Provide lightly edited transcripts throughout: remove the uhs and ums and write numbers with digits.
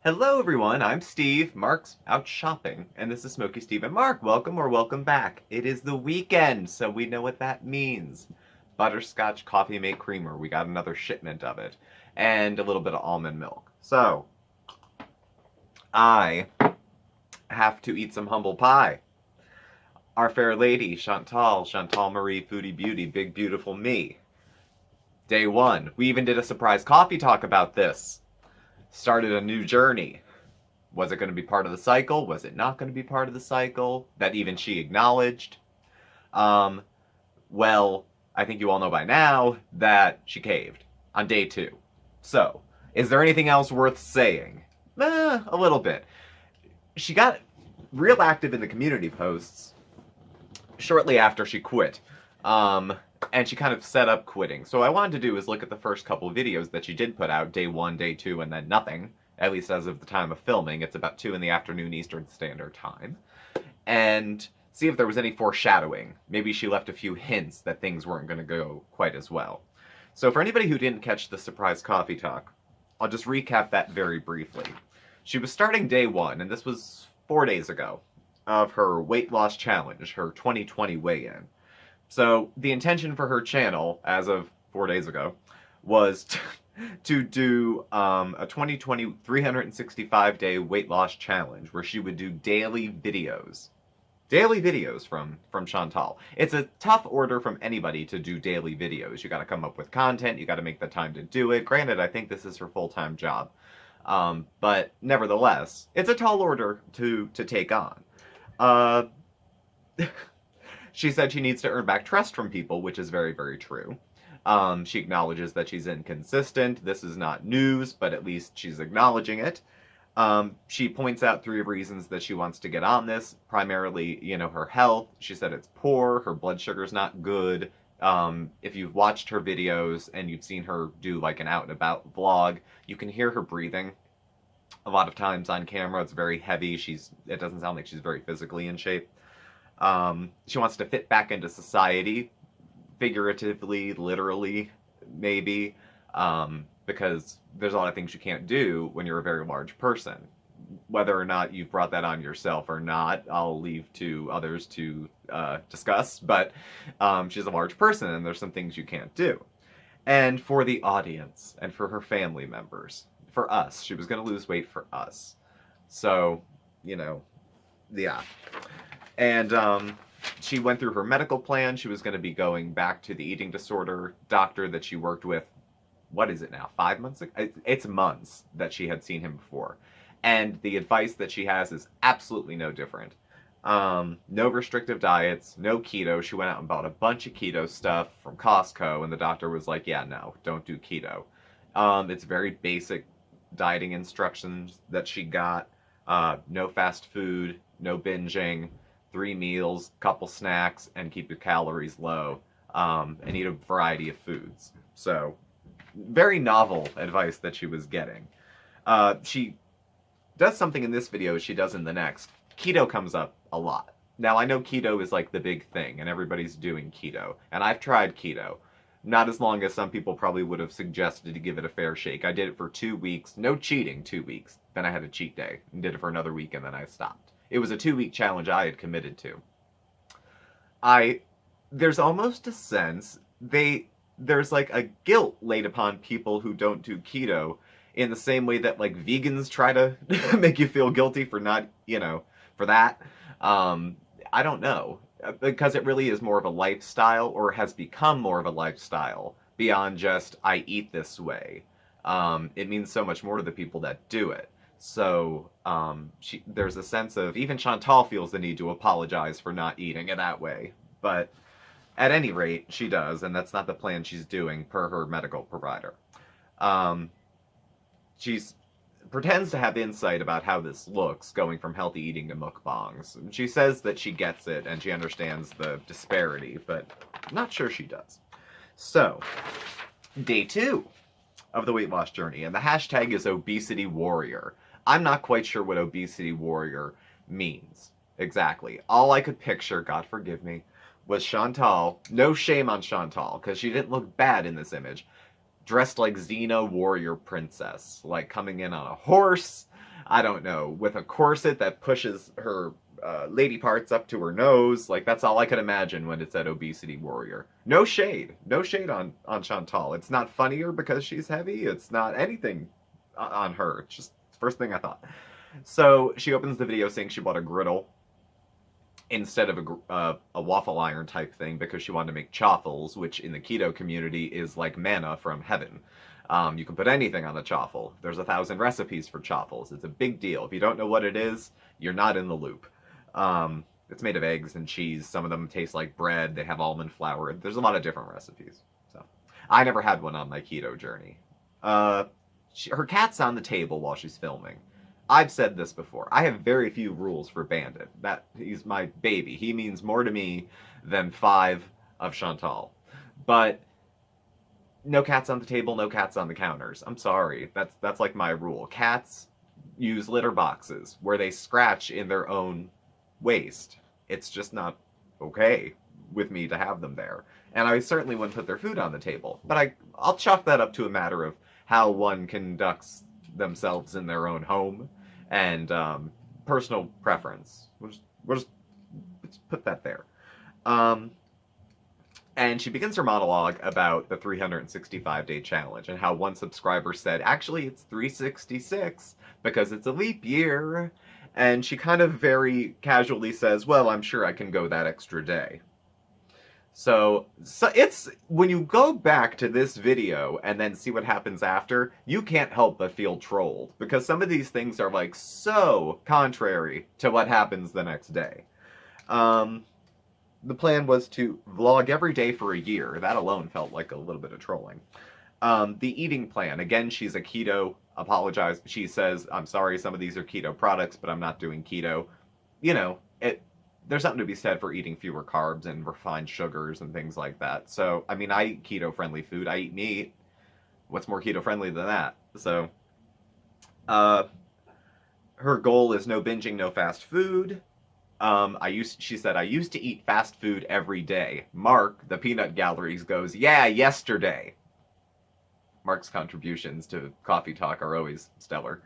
Hello everyone, I'm Steve. Mark's out shopping, and this is Smokey Steve and Mark. Welcome or welcome back. It is the weekend, so we know what that means. Butterscotch coffee mate creamer. We got another shipment of it. And a little bit of almond milk. So, I have to eat some humble pie. Our fair lady, Chantal Marie Foodie Beauty, Big Beautiful Me. Day one. We even did a surprise coffee talk about this. Started a new journey. Was it going to be part of the cycle? Was it not going to be part of the cycle? That even she acknowledged. Um, well, I think you all know by now that she caved on day two. So, is there anything else worth saying? A little bit. She got real active in the community posts shortly after she quit. And she kind of set up quitting. So what I wanted to do is look at the first couple of videos that she did put out, day one, day two, and then nothing. At least as of the time of filming. It's about 2 in the afternoon Eastern Standard Time. And see if there was any foreshadowing. Maybe she left a few hints that things weren't going to go quite as well. So for anybody who didn't catch the surprise coffee talk, I'll just recap that very briefly. She was starting day one, and this was 4 days ago, of her weight loss challenge, her 2020 weigh-in. So the intention for her channel, as of 4 days ago, was to do a 2020 365-day weight loss challenge where she would do daily videos. Daily videos from Chantal. It's a tough order from anybody to do daily videos. You got to come up with content. You got to make the time to do it. Granted, I think this is her full-time job. But nevertheless, it's a tall order to take on. She said she needs to earn back trust from people, which is very, very true. She acknowledges that she's inconsistent. This is not news, but at least she's acknowledging it. She points out 3 reasons that she wants to get on this. Primarily, her health. She said it's poor, her blood sugar's not good. If you've watched her videos and you've seen her do like an out and about vlog, you can hear her breathing. A lot of times on camera, it's very heavy. It doesn't sound like she's very physically in shape. She wants to fit back into society, figuratively, literally, maybe, because there's a lot of things you can't do when you're a very large person. Whether or not you've brought that on yourself or not, I'll leave to others to discuss, but she's a large person and there's some things you can't do. And for the audience, and for her family members, for us, she was going to lose weight for us. So, yeah. And she went through her medical plan. She was going to be going back to the eating disorder doctor that she worked with. What is it now? 5 months ago? It's months that she had seen him before. And the advice that she has is absolutely no different. No restrictive diets, no keto. She went out and bought a bunch of keto stuff from Costco, and the doctor was like, yeah, no, don't do keto. It's very basic dieting instructions that she got. No fast food, no binging, 3 meals, couple snacks, and keep your calories low, and eat a variety of foods. So, very novel advice that she was getting. She does something in this video she does in the next. Keto comes up a lot. Now, I know keto is like the big thing, and everybody's doing keto, and I've tried keto. Not as long as some people probably would have suggested to give it a fair shake. I did it for 2 weeks, no cheating, 2 weeks. Then I had a cheat day, and did it for another week, and then I stopped. It was a 2-week challenge I had committed to. There's almost a sense, there's like a guilt laid upon people who don't do keto, in the same way that like vegans try to make you feel guilty for not, for that. I don't know. Because it really is more of a lifestyle, or has become more of a lifestyle, beyond just, I eat this way. It means so much more to the people that do it. So, there's a sense of, even Chantal feels the need to apologize for not eating it that way. But, at any rate, she does, and that's not the plan she's doing, per her medical provider. She's pretends to have insight about how this looks, going from healthy eating to mukbangs. She says that she gets it and she understands the disparity, but I'm not sure she does. So, day 2 of the weight loss journey, and the hashtag is Obesity Warrior. I'm not quite sure what Obesity Warrior means exactly. All I could picture, God forgive me, was Chantal. No shame on Chantal, because she didn't look bad in this image. Dressed like Xena warrior princess, like coming in on a horse, I don't know, with a corset that pushes her lady parts up to her nose. Like, that's all I could imagine when it said Obesity Warrior. No shade. No shade on Chantal. It's not funnier because she's heavy. It's not anything on her. It's just the first thing I thought. So she opens the video saying she bought a griddle instead of a waffle iron type thing because she wanted to make chaffles, which in the keto community is like manna from heaven. You can put anything on the chaffle. There's 1,000 recipes for chaffles. It's a big deal. If you don't know what it is, you're not in the loop. It's made of eggs and cheese. Some of them taste like bread. They have almond flour. There's a lot of different recipes. So I never had one on my keto journey. Her cat's on the table while she's filming. I've said this before. I have very few rules for Bandit. He's my baby. He means more to me than 5 of Chantal. But no cats on the table, no cats on the counters. I'm sorry. That's like my rule. Cats use litter boxes where they scratch in their own waste. It's just not okay with me to have them there. And I certainly wouldn't put their food on the table. But I'll chalk that up to a matter of how one conducts themselves in their own home and personal preference. Let's put that there. And she begins her monologue about the 365-day challenge and how one subscriber said, actually, it's 366 because it's a leap year. And she kind of very casually says, well, I'm sure I can go that extra day. So it's, when you go back to this video and then see what happens after, you can't help but feel trolled because some of these things are like so contrary to what happens the next day. The plan was to vlog every day for a year. That alone felt like a little bit of trolling. The eating plan, again, she's a keto, apologized. She says, I'm sorry, some of these are keto products, but I'm not doing keto. You know, there's something to be said for eating fewer carbs and refined sugars and things like that. So, I mean, I eat keto-friendly food. I eat meat. What's more keto-friendly than that? So, her goal is no binging, no fast food. She said, I used to eat fast food every day. Mark, the peanut galleries, goes, yeah, yesterday. Mark's contributions to Coffee Talk are always stellar.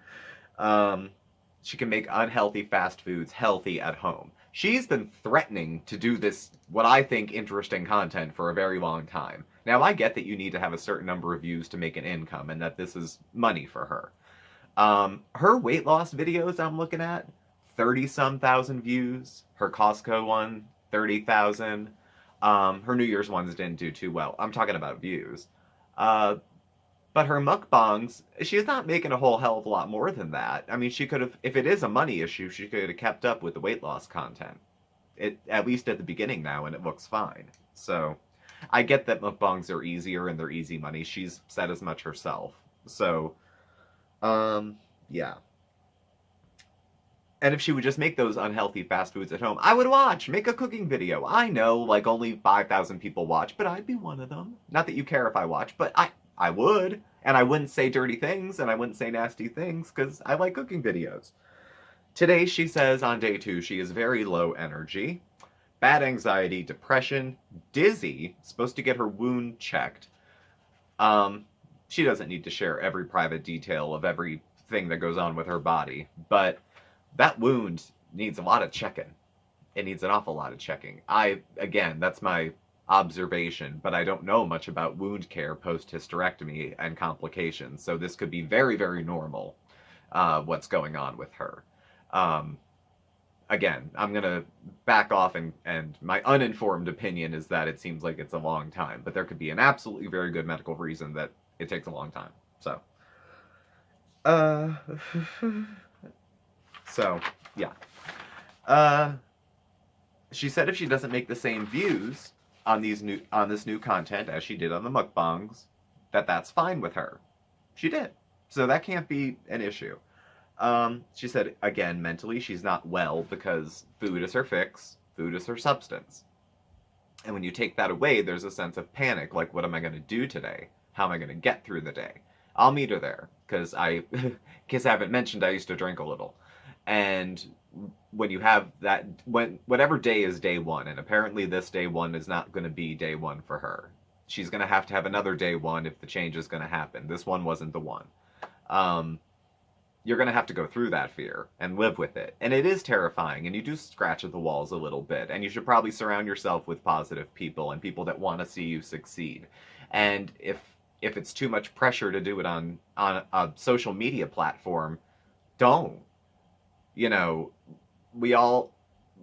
She can make unhealthy fast foods healthy at home. She's been threatening to do this, what I think, interesting content for a very long time. Now, I get that you need to have a certain number of views to make an income, and that this is money for her. Her weight loss videos I'm looking at, 30-some thousand views. Her Costco one, 30,000. Her New Year's ones didn't do too well. I'm talking about views. But her mukbangs, she's not making a whole hell of a lot more than that. I mean, she could have, if it is a money issue, she could have kept up with the weight loss content. At least at the beginning now, and it looks fine. So, I get that mukbangs are easier and they're easy money. She's said as much herself. So, yeah. And if she would just make those unhealthy fast foods at home, I would watch. Make a cooking video. I know, like, only 5,000 people watch, but I'd be one of them. Not that you care if I watch, but I would. And I wouldn't say dirty things, and I wouldn't say nasty things, because I like cooking videos. Today, she says, on day 2, she is very low energy. Bad anxiety, depression, dizzy, supposed to get her wound checked. She doesn't need to share every private detail of everything that goes on with her body, but that wound needs a lot of checking. It needs an awful lot of checking. Again, that's my observation, but I don't know much about wound care post-hysterectomy and complications, so this could be very, very normal, what's going on with her. Again, I'm going to back off, and my uninformed opinion is that it seems like it's a long time, but there could be an absolutely very good medical reason that it takes a long time. So, so, yeah. She said if she doesn't make the same views on this new content as she did on the mukbangs, that's fine with her. She did. So that can't be an issue. She said, again, mentally, she's not well because food is her fix, food is her substance. And when you take that away, there's a sense of panic, like, what am I going to do today? How am I going to get through the day? I'll meet her there, because in case I haven't mentioned, I used to drink a little. And when you have that, whatever day is day 1, and apparently this day 1 is not going to be day 1 for her. She's going to have another day 1 if the change is going to happen. This one wasn't the one. you're going to have to go through that fear and live with it. And it is terrifying, and you do scratch at the walls a little bit, and you should probably surround yourself with positive people and people that want to see you succeed. And if it's too much pressure to do it on a social media platform, don't. You know, we all,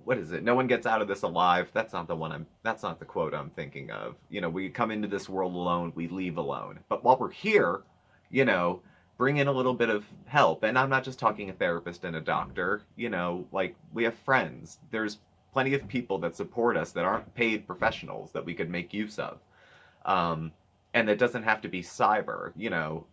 what is it? No one gets out of this alive. That's not the quote I'm thinking of. You know, we come into this world alone, we leave alone. But while we're here, you know, bring in a little bit of help. And I'm not just talking a therapist and a doctor. You know, like, we have friends. There's plenty of people that support us that aren't paid professionals that we could make use of. And it doesn't have to be cyber. You know,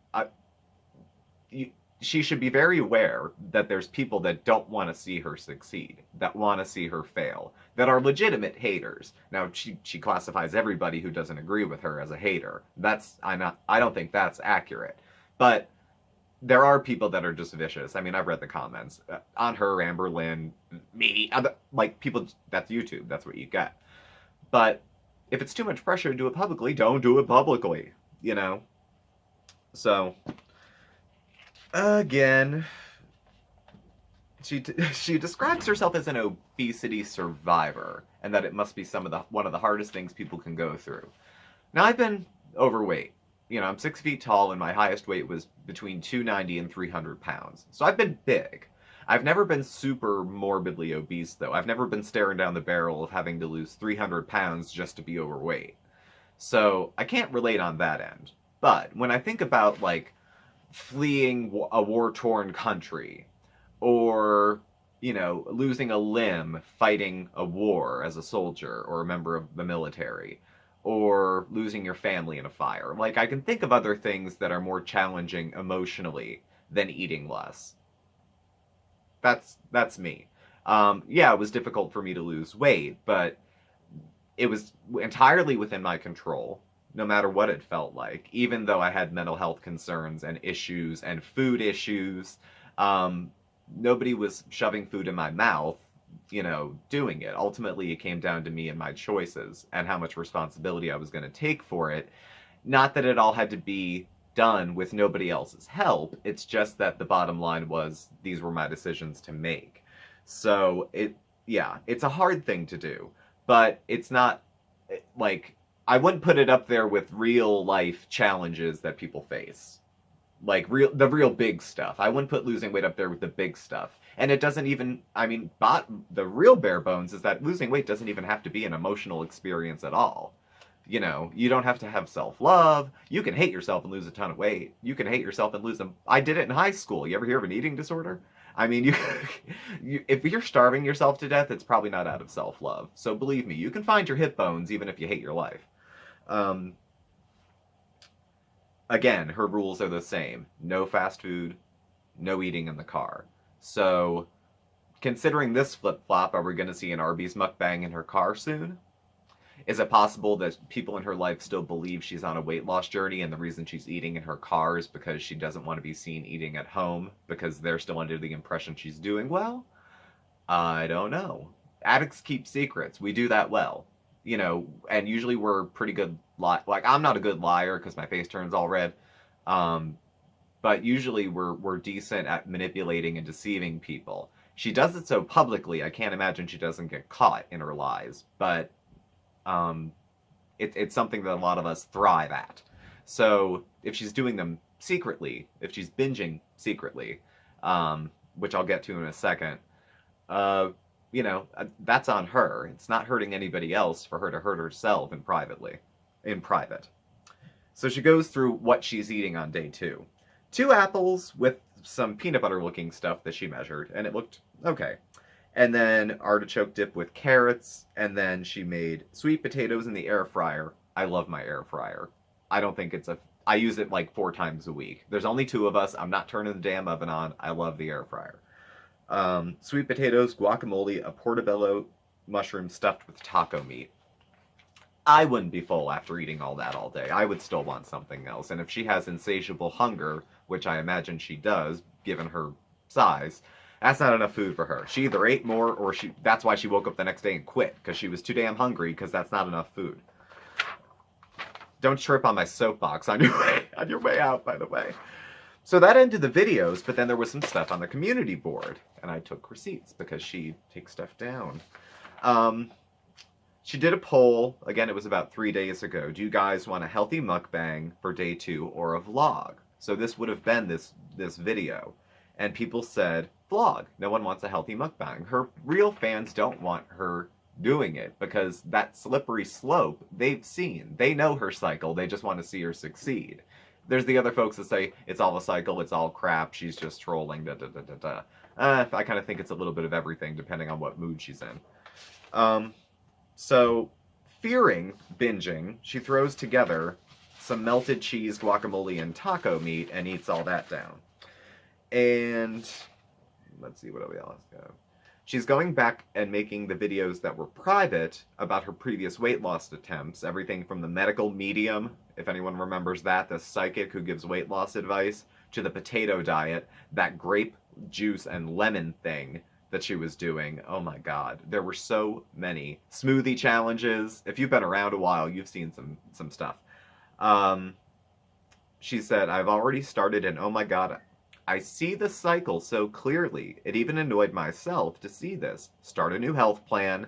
she should be very aware that there's people that don't want to see her succeed, that want to see her fail, that are legitimate haters. Now, she classifies everybody who doesn't agree with her as a hater. I don't think that's accurate. But there are people that are just vicious. I mean, I've read the comments on her, Amber Lynn, me, like, people. That's YouTube. That's what you get. But if it's too much pressure to do it publicly, don't do it publicly. You know. So again, she describes herself as an obesity survivor, and that it must be one of the hardest things people can go through. Now, I've been overweight. You know, I'm 6 feet tall, and my highest weight was between 290 and 300 pounds. So I've been big. I've never been super morbidly obese, though. I've never been staring down the barrel of having to lose 300 pounds just to be overweight. So I can't relate on that end. But when I think about, like, fleeing a war-torn country, or, you know, losing a limb fighting a war as a soldier or a member of the military, or losing your family in a fire. Like, I can think of other things that are more challenging emotionally than eating less. That's me. Yeah, it was difficult for me to lose weight, but it was entirely within my control, no matter what it felt like, even though I had mental health concerns and issues and food issues. Nobody was shoving food in my mouth, you know, doing it. Ultimately, it came down to me and my choices and how much responsibility I was going to take for it. Not that it all had to be done with nobody else's help. It's just that the bottom line was these were my decisions to make. So it's a hard thing to do, but it's not like, I wouldn't put it up there with real life challenges that people face. Like, the real big stuff. I wouldn't put losing weight up there with the big stuff. And it doesn't even, I mean, the real bare bones is that losing weight doesn't even have to be an emotional experience at all. You know, you don't have to have self-love. You can hate yourself and lose a ton of weight. You can hate yourself and lose them. I did it in high school. You ever hear of an eating disorder? I mean, if you're starving yourself to death, it's probably not out of self-love. So believe me, you can find your hip bones even if you hate your life. Again, her rules are the same. No fast food, no eating in the car. So, considering this flip-flop, are we going to see an Arby's mukbang in her car soon? Is it possible that people in her life still believe she's on a weight loss journey and the reason she's eating in her car is because she doesn't want to be seen eating at home because they're still under the impression she's doing well? I don't know. Addicts keep secrets. We do that well. You know, and usually we're pretty good, like, I'm not a good liar because my face turns all red, but usually we're decent at manipulating and deceiving people. She does it so publicly, I can't imagine she doesn't get caught in her lies, but it's something that a lot of us thrive at. So if she's doing them secretly, if she's binging secretly, which I'll get to in a second, you know, that's on her. It's not hurting anybody else for her to hurt herself in private. So she goes through what she's eating on day 2. 2 apples with some peanut butter looking stuff that she measured, and it looked okay. And then artichoke dip with carrots, and then she made sweet potatoes in the air fryer. I love my air fryer. I use it like 4 times a week. There's only 2 of us. I'm not turning the damn oven on. I love the air fryer. Sweet potatoes, guacamole, a portobello mushroom stuffed with taco meat. I wouldn't be full after eating all that all day. I would still want something else. And if she has insatiable hunger, which I imagine she does, given her size, that's not enough food for her. She either ate more or that's why she woke up the next day and quit, because she was too damn hungry, because that's not enough food. Don't trip on my soapbox on your way out, by the way. So that ended the videos, but then there was some stuff on the community board, and I took receipts because she takes stuff down. She did a poll. Again, it was about 3 days ago. Do you guys want a healthy mukbang for day 2 or a vlog? So this would have been this video. And people said, vlog. No one wants a healthy mukbang. Her real fans don't want her doing it because that slippery slope they've seen. They know her cycle. They just want to see her succeed. There's the other folks that say it's all a cycle, it's all crap, she's just trolling, da da da da da. I kind of think it's a little bit of everything depending on what mood she's in. So, fearing binging, she throws together some melted cheese, guacamole, and taco meat and eats all that down. And let's see what we else got. She's going back and making the videos that were private about her previous weight loss attempts, everything from the medical medium, if anyone remembers that, the psychic who gives weight loss advice, to the potato diet, that grape juice and lemon thing that she was doing. Oh my god, there were so many smoothie challenges. If you've been around a while, you've seen some stuff. She said, I've already started, and oh my god, I see the cycle so clearly. It even annoyed myself to see this. Start a new health plan,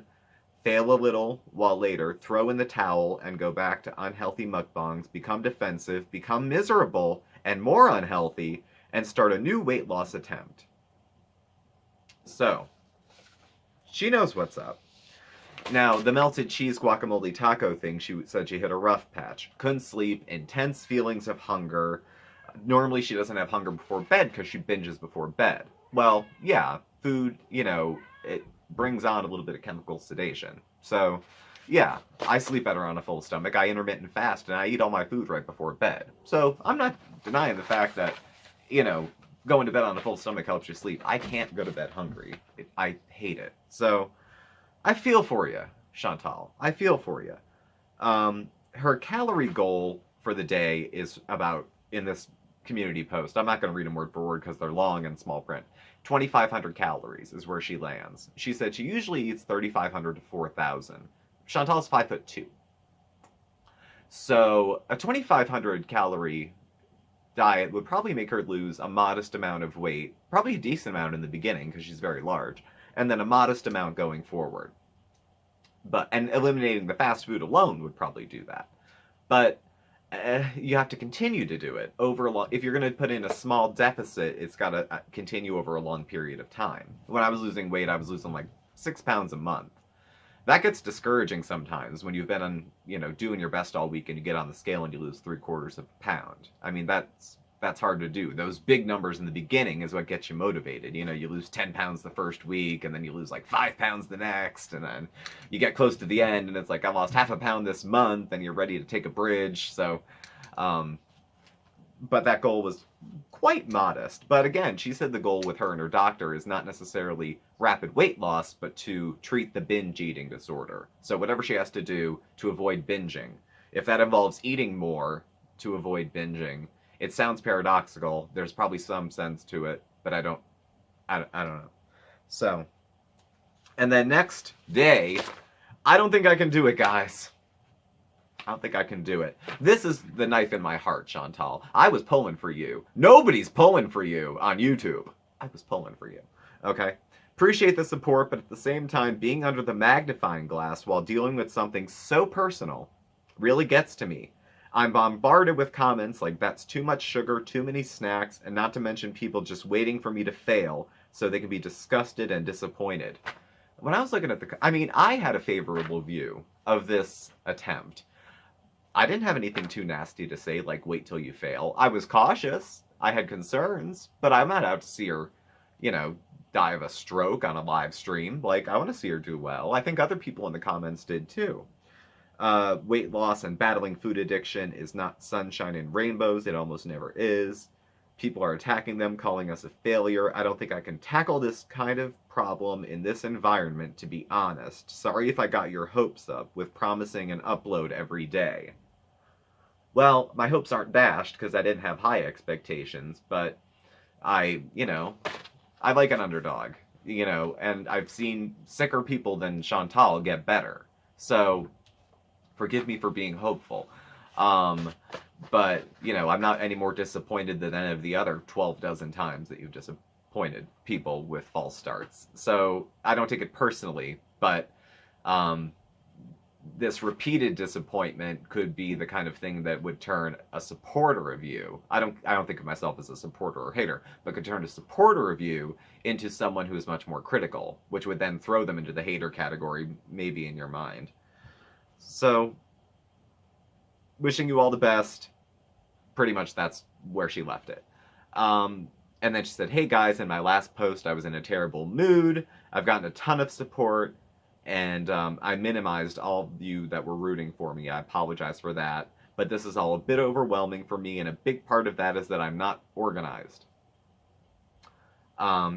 fail a little, while later throw in the towel and go back to unhealthy mukbangs, become defensive, become miserable and more unhealthy, and start a new weight loss attempt. So, she knows what's up. Now, the melted cheese guacamole taco thing, she said she hit a rough patch. Couldn't sleep, intense feelings of hunger. Normally she doesn't have hunger before bed because she binges before bed. Well, yeah, food, you know, it brings on a little bit of chemical sedation. So, yeah, I sleep better on a full stomach. I intermittent fast and I eat all my food right before bed. So, I'm not denying the fact that, you know, going to bed on a full stomach helps you sleep. I can't go to bed hungry. I hate it. So, I feel for you, Chantal. I feel for you. Her calorie goal for the day is about, in this community post, I'm not going to read them word for word because they're long and small print, 2,500 calories is where she lands. She said she usually eats 3,500 to 4,000. Chantal's 5'2". So a 2,500 calorie diet would probably make her lose a modest amount of weight, probably a decent amount in the beginning because she's very large, and then a modest amount going forward. And eliminating the fast food alone would probably do that. But you have to continue to do it over a long. If you're going to put in a small deficit, it's got to continue over a long period of time. When I was losing weight, I was losing like 6 pounds a month. That gets discouraging sometimes when you've been on, you know, doing your best all week and you get on the scale and you lose 3/4 of a pound. I mean, that's hard to do. Those big numbers in the beginning is what gets you motivated. You know, you lose 10 pounds the first week, and then you lose like 5 pounds the next, and then you get close to the end, and it's like, I lost half a pound this month, and you're ready to take a bridge. So, but that goal was quite modest. But again, she said the goal with her and her doctor is not necessarily rapid weight loss, but to treat the binge eating disorder. So whatever she has to do to avoid binging, if that involves eating more to avoid binging, it sounds paradoxical. There's probably some sense to it, but I don't know. So, and then next day, I don't think I can do it, guys. I don't think I can do it. This is the knife in my heart, Chantal. I was pulling for you. Nobody's pulling for you on YouTube. I was pulling for you. Okay? Appreciate the support, but at the same time, being under the magnifying glass while dealing with something so personal really gets to me. I'm bombarded with comments like, that's too much sugar, too many snacks, and not to mention people just waiting for me to fail so they can be disgusted and disappointed. When I was looking at I had a favorable view of this attempt. I didn't have anything too nasty to say, like, wait till you fail. I was cautious. I had concerns, but I'm not out to see her, you know, die of a stroke on a live stream. Like, I want to see her do well. I think other people in the comments did too. Weight loss and battling food addiction is not sunshine and rainbows. It almost never is. People are attacking them, calling us a failure. I don't think I can tackle this kind of problem in this environment, to be honest. Sorry if I got your hopes up with promising an upload every day. Well, my hopes aren't dashed because I didn't have high expectations, but I like an underdog, you know, and I've seen sicker people than Chantal get better. So, forgive me for being hopeful. But, you know, I'm not any more disappointed than any of the other 12 dozen times that you've disappointed people with false starts. So I don't take it personally, but um, this repeated disappointment could be the kind of thing that would turn a supporter of you. I don't think of myself as a supporter or hater, but could turn a supporter of you into someone who is much more critical, which would then throw them into the hater category, maybe in your mind. So, wishing you all the best. Pretty much that's where she left it. And then she said, "Hey guys, in my last post, I was in a terrible mood. I've gotten a ton of support, and I minimized all of you that were rooting for me. I apologize for that. But this is all a bit overwhelming for me, and a big part of that is that I'm not organized.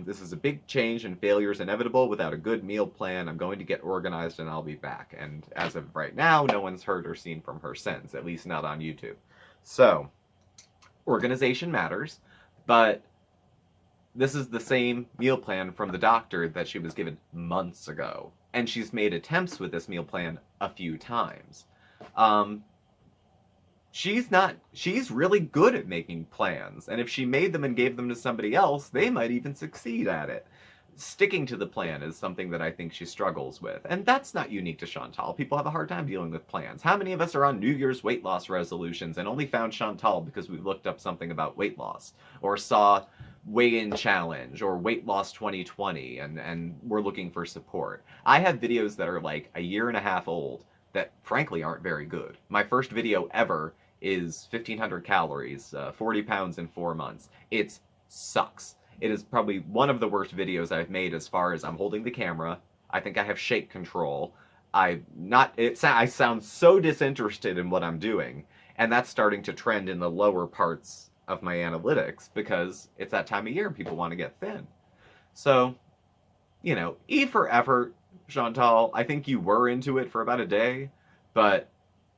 This is a big change, and failure is inevitable without a good meal plan. I'm going to get organized, and I'll be back." And as of right now, no one's heard or seen from her since, at least not on YouTube. So, organization matters, but this is the same meal plan from the doctor that she was given months ago. And she's made attempts with this meal plan a few times. She's really good at making plans. And if she made them and gave them to somebody else, they might even succeed at it. Sticking to the plan is something that I think she struggles with. And that's not unique to Chantal. People have a hard time dealing with plans. How many of us are on New Year's weight loss resolutions and only found Chantal because we looked up something about weight loss, or saw weigh-in challenge or weight loss 2020 and we're looking for support? I have videos that are like a year and a half old that frankly aren't very good. My first video ever is 1,500 calories, 40 pounds in 4 months. It sucks. It is probably one of the worst videos I've made as far as I'm holding the camera. I think I have shake control. I sound so disinterested in what I'm doing, and that's starting to trend in the lower parts of my analytics because it's that time of year and people want to get thin. So, you know, E for effort, Chantal. I think you were into it for about a day, but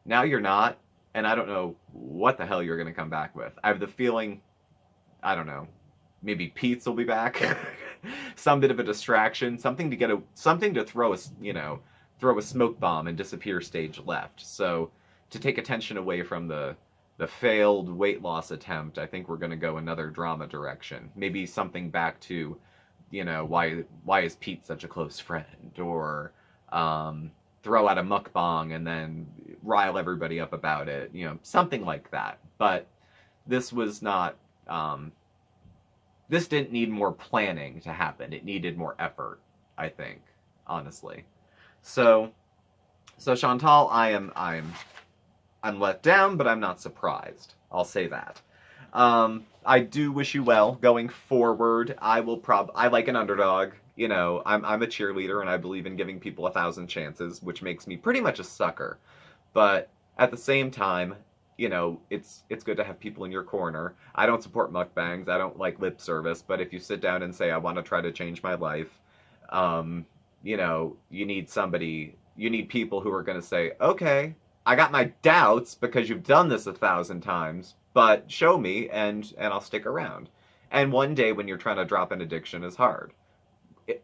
now you're not, and I don't know what the hell you're going to come back with. I have the feeling, I don't know, maybe Pete's will be back. Some bit of a distraction, something to throw a smoke bomb and disappear stage left. So to take attention away from the failed weight loss attempt, I think we're going to go another drama direction. Maybe something back to, you know, why is Pete such a close friend, or throw out a mukbang and then rile everybody up about it, you know, something like that. But this was not. This didn't need more planning to happen. It needed more effort, I think, honestly. So Chantal, I'm let down, but I'm not surprised. I'll say that. I do wish you well going forward. I like an underdog. You know, I'm a cheerleader, and I believe in giving people 1,000 chances, which makes me pretty much a sucker. But at the same time, you know, it's good to have people in your corner. I don't support mukbangs. I don't like lip service. But if you sit down and say, I want to try to change my life, you know, you need people who are going to say, okay, I got my doubts because you've done this 1,000 times, but show me and I'll stick around. And one day when you're trying to drop an addiction is hard.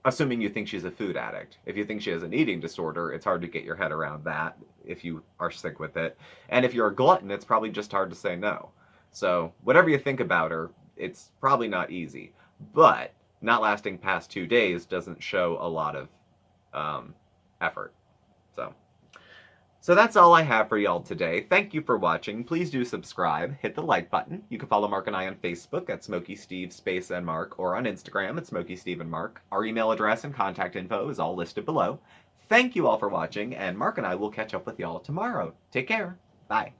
Assuming you think she's a food addict. If you think she has an eating disorder, it's hard to get your head around that if you are sick with it. And if you're a glutton, it's probably just hard to say no. So whatever you think about her, it's probably not easy. But not lasting past 2 days doesn't show a lot of effort. So that's all I have for y'all today. Thank you for watching. Please do subscribe. Hit the like button. You can follow Mark and I on Facebook at SmokeySteveAndMarc or on Instagram at SmokeySteveAndMarc. Our email address and contact info is all listed below. Thank you all for watching, and Mark and I will catch up with y'all tomorrow. Take care. Bye.